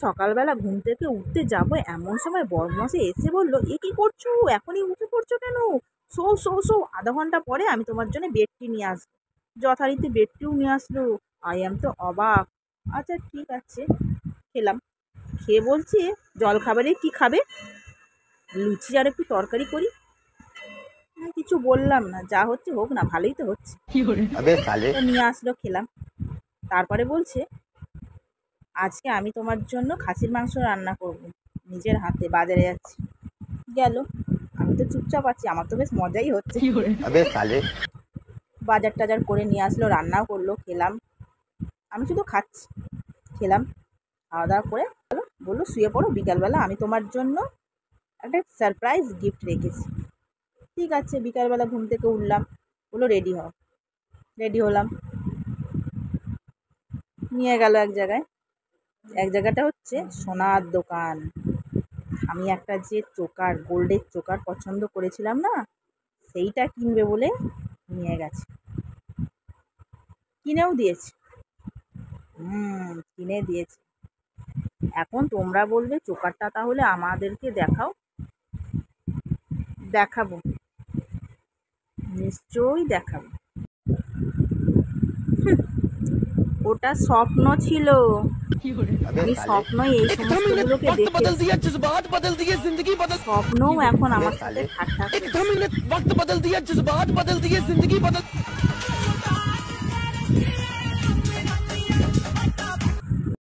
সকালবেলা ঘুম থেকে উঠতে যাব এমন সময় বদমাসে এসে বলল, এ কি করছো, এখনই উঠে পড়ছো কেন? শো শো শো, আধা ঘন্টা পরে আমি তোমার জন্য বেডটি নিয়ে আসবো। যথারীতি বেডটিও নিয়ে আসলো। আই এম তো অবাক। আচ্ছা ঠিক আছে, খেলাম। খেয়ে বলছি, জল খাবারে কি খাবে? লুচি আর একটু তরকারি করি। কিছু বললাম না, যা হচ্ছে হোক না, ভালোই তো হচ্ছে। তো নিয়ে আসলো, খেলাম। তারপরে বলছে, আজকে আমি তোমার জন্য খাসির মাংস রান্না করব, নিজের হাতে। বাজারে যাচ্ছি। গেল। আমি তো চুপচাপ আছি, আমার তো বেশ মজাই হচ্ছে। বাজার টাজার করে নিয়ে আসলো, রান্নাও করলো, খেলাম। আমি শুধু খাচ্ছি, খেলাম। খাওয়া দাওয়া করে বললো শুয়ে পড়ো, বিকালবেলা আমি তোমার জন্য একটা সারপ্রাইজ গিফট রেখেছি। ঠিক আছে, বিকালবেলা ঘুম থেকে উঠলাম, বললো রেডি হও। রেডি হলাম। নিয়ে গেল এক জায়গায়। এক জায়গাটা হচ্ছে সোনার দোকান। আমি একটা যে চোকার, গোল্ডের চোকার পছন্দ করেছিলাম না, সেইটা কিনবে বলে নিয়ে গেছে। কিনেও দিয়েছে। কিনে দিয়েছে। এখন তোমরা বলবে চোকারটা তাহলে আমাদেরকে দেখাও। দেখাবো, নিশ্চয়ই দেখাবো। ওটা স্বপ্ন ছিল। আমি স্বপ্নই এই সমস্তগুলোকে দেখেছি। স্বপ্নও এখন আমার সাথে ঠাট্টা করছে।